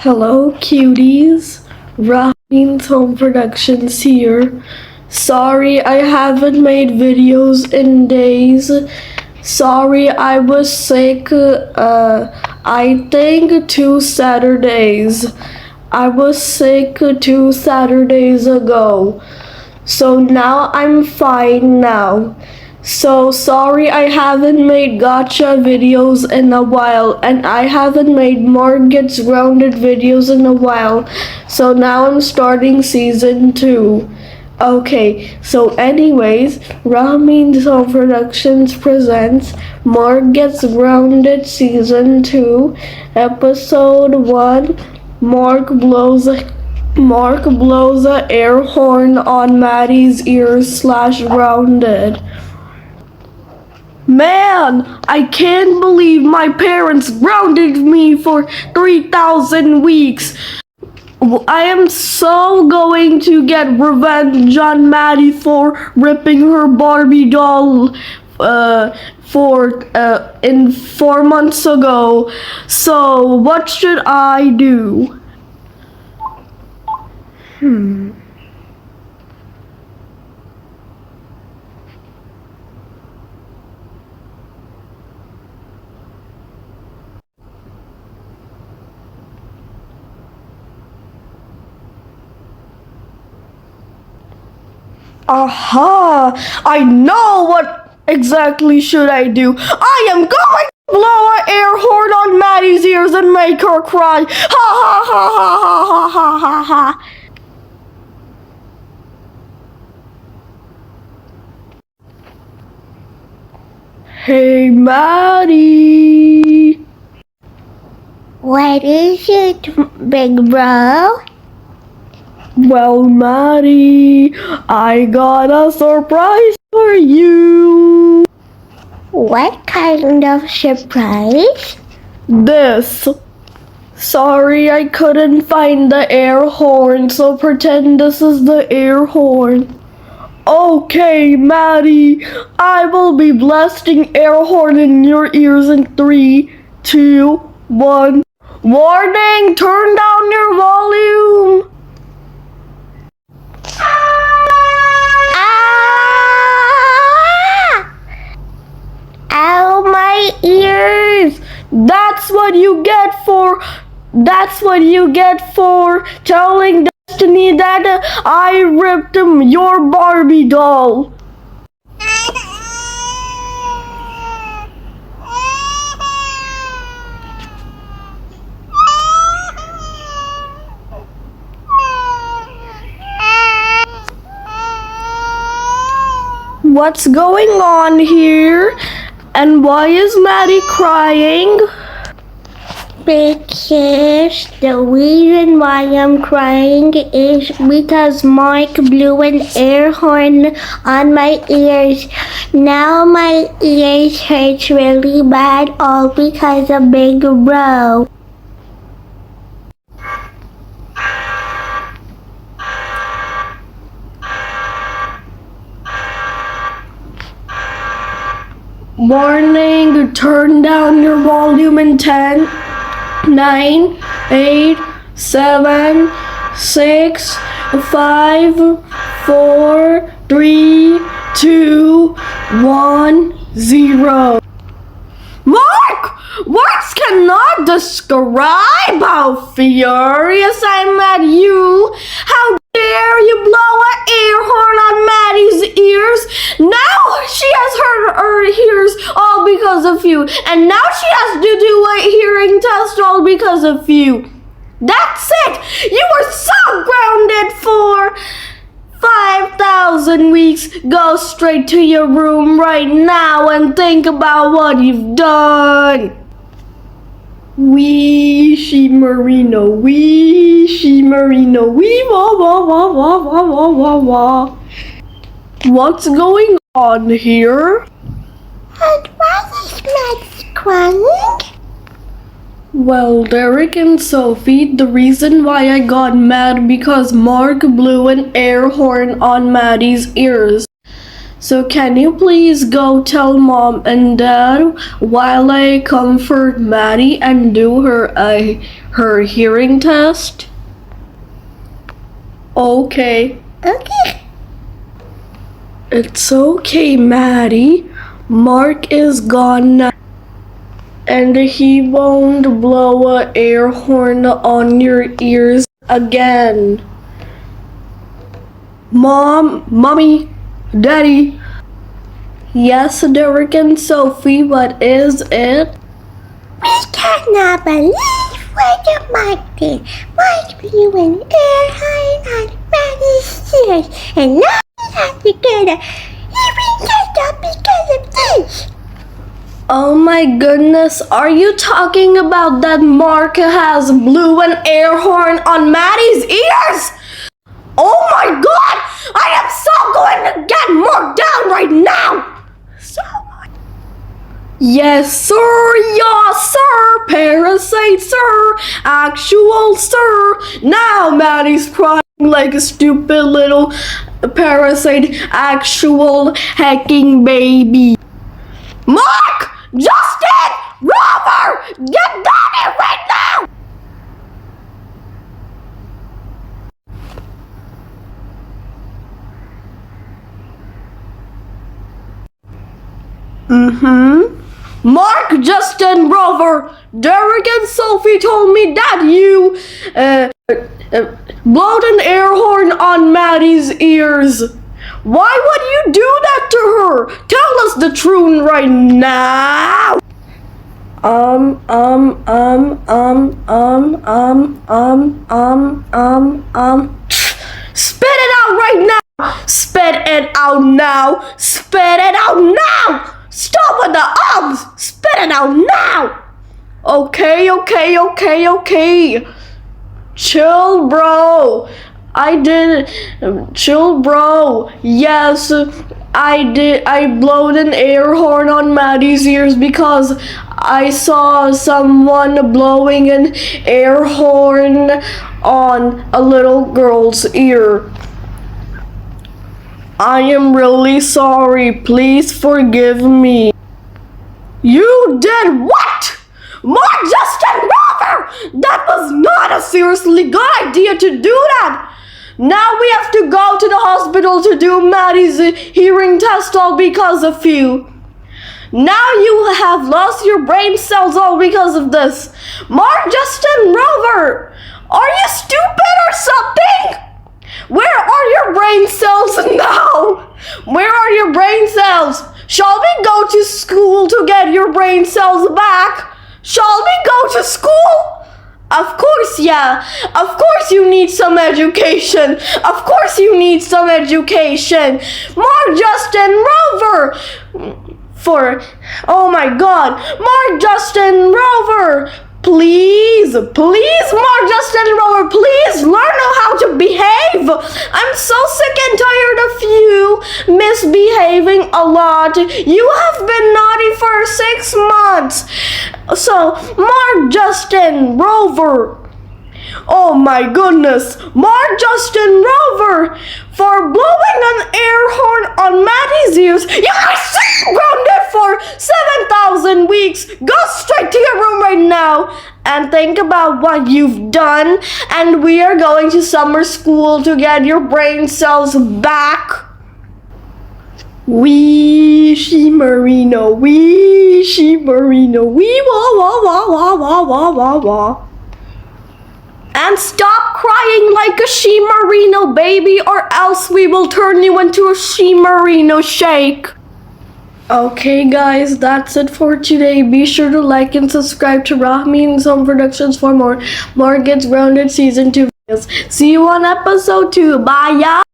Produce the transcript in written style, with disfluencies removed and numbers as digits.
Hello, cuties. Raheen's Home Productions here. Sorry I haven't made videos in days. Sorry I was sick, I think 2 Saturdays. I was sick 2 Saturdays ago. So now I'm fine now. So sorry I haven't made gotcha videos in a while, and I haven't made more Gets Grounded videos in a while. So now I'm starting season 2. Okay, so anyways, Rahmeen's Home Productions presents More Gets Grounded season 2, episode 1. Mark blows a air horn on Maddie's ears / grounded. Man, I can't believe my parents grounded me for 3,000 weeks. I am so going to get revenge on Maddie for ripping her Barbie doll in 4 months ago. So what should I do? Aha! I know what exactly should I do. I am going to blow an air horn on Maddie's ears and make her cry. Ha ha ha ha ha ha ha ha. Hey Maddie. What is it, big bro? Well, Maddie, I got a surprise for you. What kind of surprise? This. Sorry, I couldn't find the air horn, so pretend this is the air horn. Okay, Maddie, I will be blasting air horn in your ears in 3, 2, 1. Warning, turn down your volume. Ah! Ow, my ears! That's what you get for telling Destiny that I ripped your Barbie doll. What's going on here? And why is Maddie crying? Because the reason why I'm crying is because Mike blew an air horn on my ears. Now my ears hurt really bad, all because of Big Bro. Warning, turn down your volume in 10, 9, 8, 7, 6, 5, 4, 3, 2, 1, 0. Mark! Words cannot describe how furious I'm at you. How dare you blow an air horn on Maddie's ears? Now she has hurt her ears all because of you. And now she has to do a hearing test all because of you. That's it! You were so grounded for 5,000 weeks. Go straight to your room right now and think about what you've done. Wee she merino, wee she merino, wee wah wah wah wah wah wah wah wah. What's going on here? And why is Max crying? Well, Derek and Sophie, the reason why I got mad because Mark blew an air horn on Maddie's ears. So can you please go tell mom and dad while I comfort Maddie and do her hearing test? Okay. Okay. It's okay, Maddie. Mark is gone now, and he won't blow an air horn on your ears again. Mommy, Daddy. Yes, Derek and Sophie, what is it? We cannot believe what the Mike did. Mike blew an air horn on Maddie's ears, and now we have to get a hearing test up because of this. Oh my goodness, are you talking about that Mark has blew an air horn on Maddie's ears? Oh my god! I am so going to get Mark down right now! So yes, sir, yes, sir, parasite, sir, actual, sir. Now Maddie's crying like a stupid little parasite, actual hacking baby. Mark! Justin! Robert! Get down here right now! Mark, Justin, Rover, Derek and Sophie told me that you blowed an air horn on Maddie's ears. Why would you do that to her? Tell us the truth right now. Spit it out right now. Spit it out now. Spit it out now. Stop with the ums. Spit it out now. Okay. Chill, bro. Chill, bro. Yes, I did. I blowed an air horn on Maddie's ears because I saw someone blowing an air horn on a little girl's ear. I am really sorry. Please forgive me. You did what? Mark, Justin, Robert! That was not a seriously good idea to do that. Now we have to go to the hospital to do Maddie's hearing test all because of you. Now you have lost your brain cells all because of this. Mark, Justin, Rover, are you stupid or something? Where are your brain cells now? Where are your brain cells? Shall we go to school to get your brain cells back? Shall we go to school? Of course, yeah. Of course you need some education. Of course you need some education. Mark, Justin, Rover. Oh my god. Mark, Justin, Rover. Please, Mark, Justin, Rover, please learn how to behave. I'm so sick and tired of you misbehaving a lot. You have been naughty for 6 months. So, Mark, Justin, Rover. Oh my goodness. Mark, Justin, Rover, for blowing an air horn on Maddie's ears, you are grounded for 7,000 weeks. Go straight to your room right now and think about what you've done. And we are going to summer school to get your brain cells back. Wee Marino, wee wah wah wah wah wah wah wah wah. And stop crying like a She Marino baby, or else we will turn you into a She Marino shake. Okay guys, that's it for today. Be sure to like and subscribe to Rahmeen's Home Productions for more Gets Grounded Season 2 videos. See you on episode 2. Bye y'all.